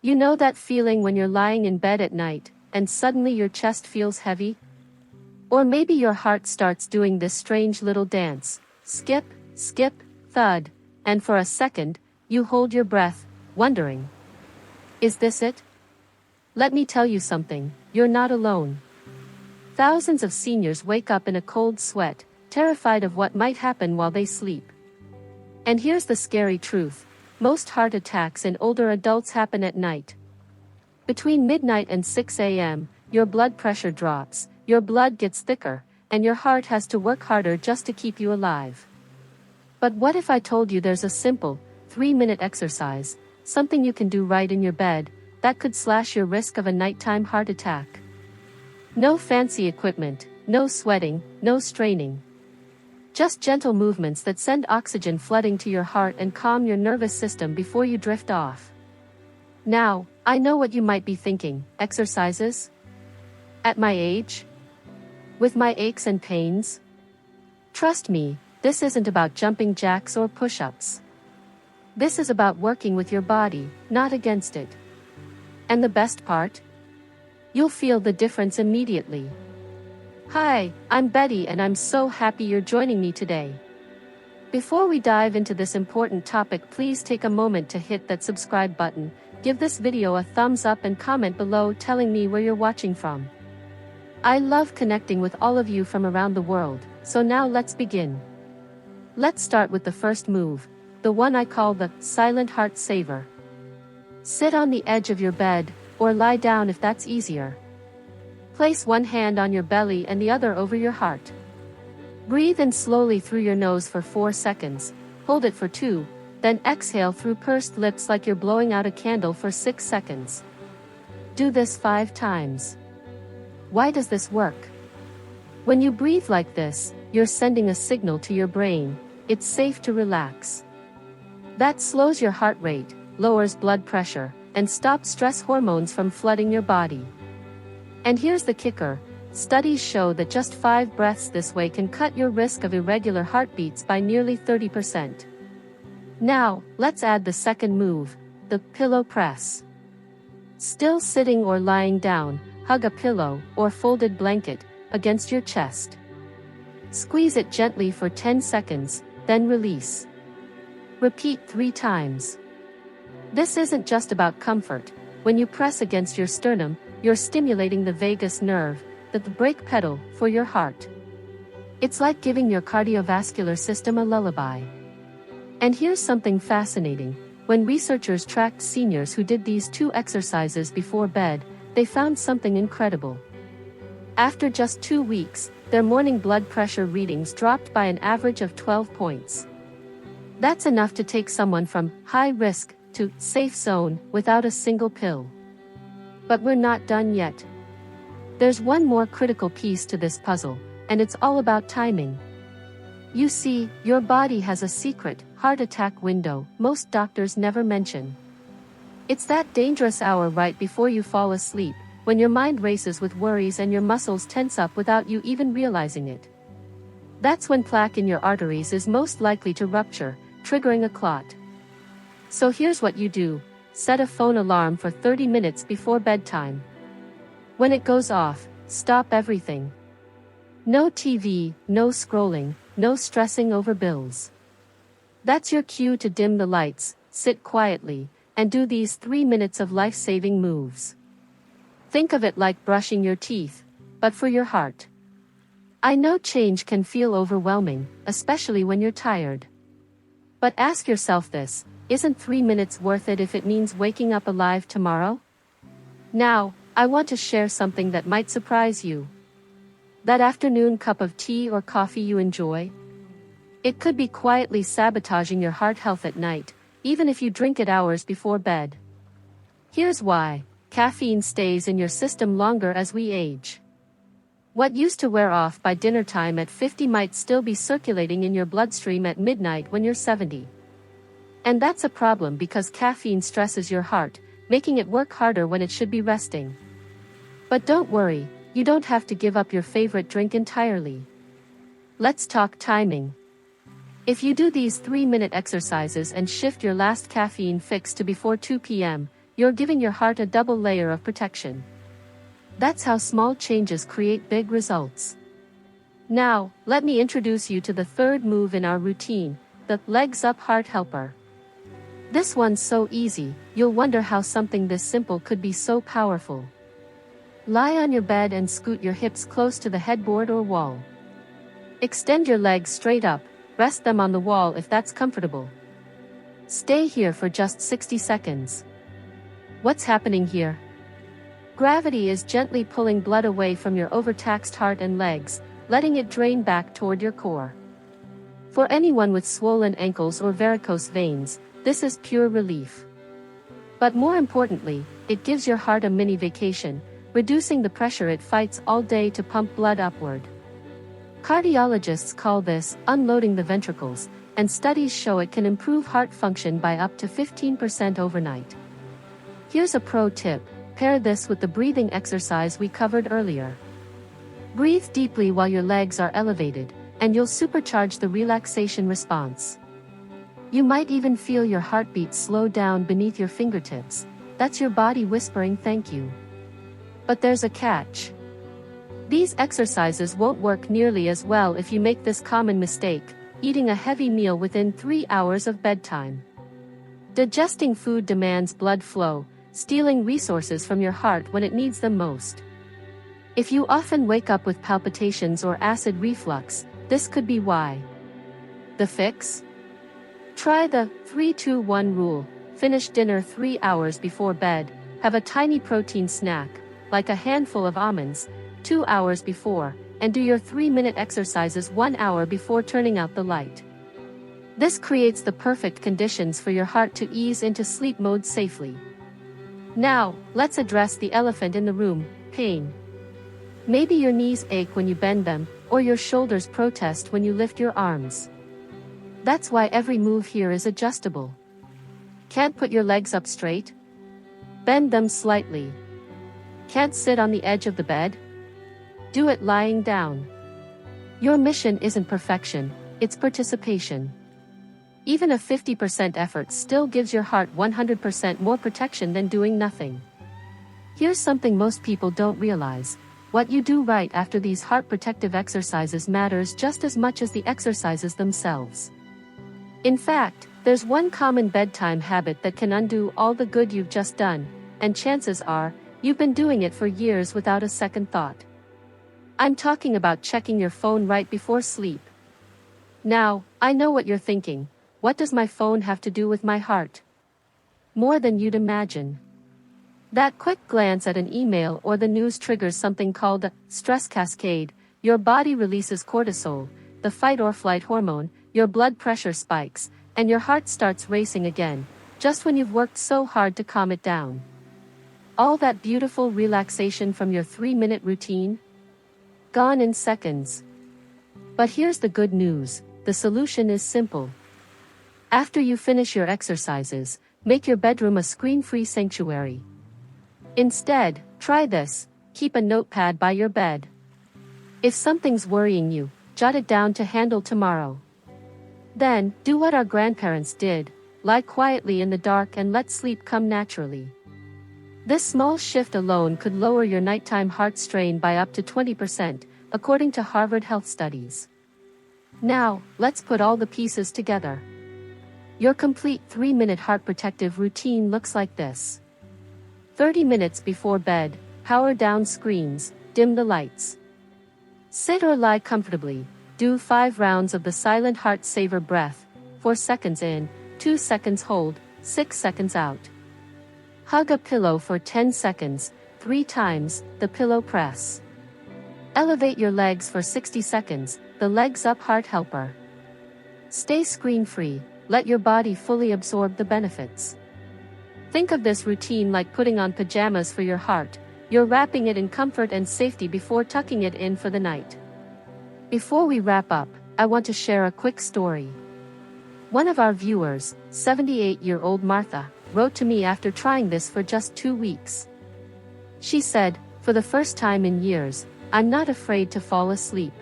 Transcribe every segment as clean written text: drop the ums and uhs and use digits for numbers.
You know that feeling when you're lying in bed at night, and suddenly your chest feels heavy? Or maybe your heart starts doing this strange little dance, skip, skip, thud, and for a second, you hold your breath, wondering, is this it? Let me tell you something, you're not alone. Thousands of seniors wake up in a cold sweat, terrified of what might happen while they sleep. And here's the scary truth. Most heart attacks in older adults happen at night. Between midnight and 6 a.m., your blood pressure drops, your blood gets thicker, and your heart has to work harder just to keep you alive. But what if I told you there's a simple, 3-minute exercise, something you can do right in your bed, that could slash your risk of a nighttime heart attack? No fancy equipment, no sweating, no straining. Just gentle movements that send oxygen flooding to your heart and calm your nervous system before you drift off. Now, I know what you might be thinking, exercises? At my age? With my aches and pains? Trust me, this isn't about jumping jacks or push-ups. This is about working with your body, not against it. And the best part? You'll feel the difference immediately. Hi, I'm Betty and I'm so happy you're joining me today. Before we dive into this important topic, please take a moment to hit that subscribe button, give this video a thumbs up and comment below telling me where you're watching from. I love connecting with all of you from around the world, so now let's begin. Let's start with the first move, the one I call the silent heart saver. Sit on the edge of your bed, or lie down if that's easier. Place one hand on your belly and the other over your heart. Breathe in slowly through your nose for 4 seconds, hold it for 2, then exhale through pursed lips like you're blowing out a candle for 6 seconds. Do this 5 times. Why does this work? When you breathe like this, you're sending a signal to your brain, it's safe to relax. That slows your heart rate, lowers blood pressure, and stops stress hormones from flooding your body. And here's the kicker, studies show that just 5 breaths this way can cut your risk of irregular heartbeats by nearly 30%. Now, let's add the second move, the pillow press. Still sitting or lying down, hug a pillow, or folded blanket, against your chest. Squeeze it gently for 10 seconds, then release. Repeat 3 times. This isn't just about comfort. When you press against your sternum, you're stimulating the vagus nerve, the brake pedal, for your heart. It's like giving your cardiovascular system a lullaby. And here's something fascinating. When researchers tracked seniors who did these 2 exercises before bed, they found something incredible. After just 2 weeks, their morning blood pressure readings dropped by an average of 12 points. That's enough to take someone from high risk to safe zone without a single pill. But we're not done yet. There's one more critical piece to this puzzle, and it's all about timing. You see, your body has a secret heart attack window most doctors never mention. It's that dangerous hour right before you fall asleep, when your mind races with worries and your muscles tense up without you even realizing it. That's when plaque in your arteries is most likely to rupture, triggering a clot. So here's what you do. Set a phone alarm for 30 minutes before bedtime. When it goes off, stop everything. No TV, no scrolling, no stressing over bills. That's your cue to dim the lights, sit quietly, and do these 3 minutes of life-saving moves. Think of it like brushing your teeth, but for your heart. I know change can feel overwhelming, especially when you're tired. But ask yourself this, isn't 3 minutes worth it if it means waking up alive tomorrow? Now, I want to share something that might surprise you. That afternoon cup of tea or coffee you enjoy? It could be quietly sabotaging your heart health at night, even if you drink it hours before bed. Here's why. Caffeine stays in your system longer as we age. What used to wear off by dinner time at 50 might still be circulating in your bloodstream at midnight when you're 70. And that's a problem because caffeine stresses your heart, making it work harder when it should be resting. But don't worry, you don't have to give up your favorite drink entirely. Let's talk timing. If you do these 3-minute exercises and shift your last caffeine fix to before 2 p.m., you're giving your heart a double layer of protection. That's how small changes create big results. Now, let me introduce you to the third move in our routine, the legs up heart helper. This one's so easy, you'll wonder how something this simple could be so powerful. Lie on your bed and scoot your hips close to the headboard or wall. Extend your legs straight up, rest them on the wall if that's comfortable. Stay here for just 60 seconds. What's happening here? Gravity is gently pulling blood away from your overtaxed heart and legs, letting it drain back toward your core. For anyone with swollen ankles or varicose veins, this is pure relief. But more importantly, it gives your heart a mini vacation, reducing the pressure it fights all day to pump blood upward. Cardiologists call this unloading the ventricles, and studies show it can improve heart function by up to 15% overnight. Here's a pro tip: pair this with the breathing exercise we covered earlier. Breathe deeply while your legs are elevated, and you'll supercharge the relaxation response. You might even feel your heartbeat slow down beneath your fingertips. That's your body whispering thank you. But there's a catch. These exercises won't work nearly as well if you make this common mistake, eating a heavy meal within 3 hours of bedtime. Digesting food demands blood flow, stealing resources from your heart when it needs them most. If you often wake up with palpitations or acid reflux, this could be why. The fix? Try the 3-2-1 rule. Finish dinner 3 hours before bed, have a tiny protein snack, like a handful of almonds, 2 hours before, and do your 3-minute exercises 1 hour before turning out the light. This creates the perfect conditions for your heart to ease into sleep mode safely. Now, let's address the elephant in the room: pain. Maybe your knees ache when you bend them, or your shoulders protest when you lift your arms. That's why every move here is adjustable. Can't put your legs up straight? Bend them slightly. Can't sit on the edge of the bed? Do it lying down. Your mission isn't perfection, it's participation. Even a 50% effort still gives your heart 100% more protection than doing nothing. Here's something most people don't realize: what you do right after these heart protective exercises matters just as much as the exercises themselves. In fact, there's one common bedtime habit that can undo all the good you've just done, and chances are, you've been doing it for years without a second thought. I'm talking about checking your phone right before sleep. Now, I know what you're thinking: what does my phone have to do with my heart? More than you'd imagine. That quick glance at an email or the news triggers something called a stress cascade. Your body releases cortisol, the fight or flight hormone, your blood pressure spikes, and your heart starts racing again, just when you've worked so hard to calm it down. All that beautiful relaxation from your 3-minute routine? Gone in seconds. But here's the good news: the solution is simple. After you finish your exercises, make your bedroom a screen-free sanctuary. Instead, try this: keep a notepad by your bed. If something's worrying you, jot it down to handle tomorrow. Then, do what our grandparents did: lie quietly in the dark and let sleep come naturally. This small shift alone could lower your nighttime heart strain by up to 20%, according to Harvard Health studies. Now, let's put all the pieces together. Your complete 3-minute heart protective routine looks like this. 30 minutes before bed, power down screens, dim the lights. Sit or lie comfortably, do 5 rounds of the silent heart saver breath: 4 seconds in, 2 seconds hold, 6 seconds out. Hug a pillow for 10 seconds, 3 times, the pillow press. Elevate your legs for 60 seconds, the legs up heart helper. Stay screen-free, let your body fully absorb the benefits. Think of this routine like putting on pajamas for your heart. You're wrapping it in comfort and safety before tucking it in for the night. Before we wrap up, I want to share a quick story. One of our viewers, 78-year-old Martha, wrote to me after trying this for just 2 weeks. She said, "For the first time in years, I'm not afraid to fall asleep.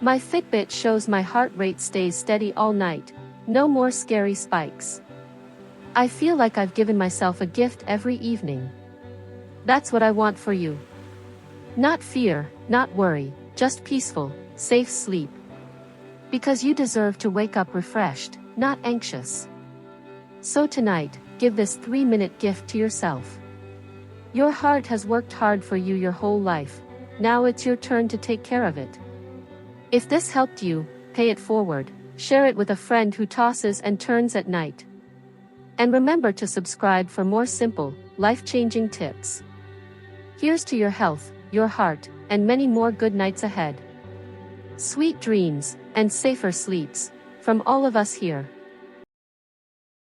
My Fitbit shows my heart rate stays steady all night, no more scary spikes. I feel like I've given myself a gift every evening. That's what I want for you. Not fear, not worry, just peaceful, safe sleep. Because you deserve to wake up refreshed, not anxious. So tonight, give this 3-minute gift to yourself. Your heart has worked hard for you your whole life. Now it's your turn to take care of it. If this helped you, pay it forward, share it with a friend who tosses and turns at night. And remember to subscribe for more simple, life-changing tips. Here's to your health, your heart, and many more good nights ahead. Sweet dreams, and safer sleeps, from all of us here.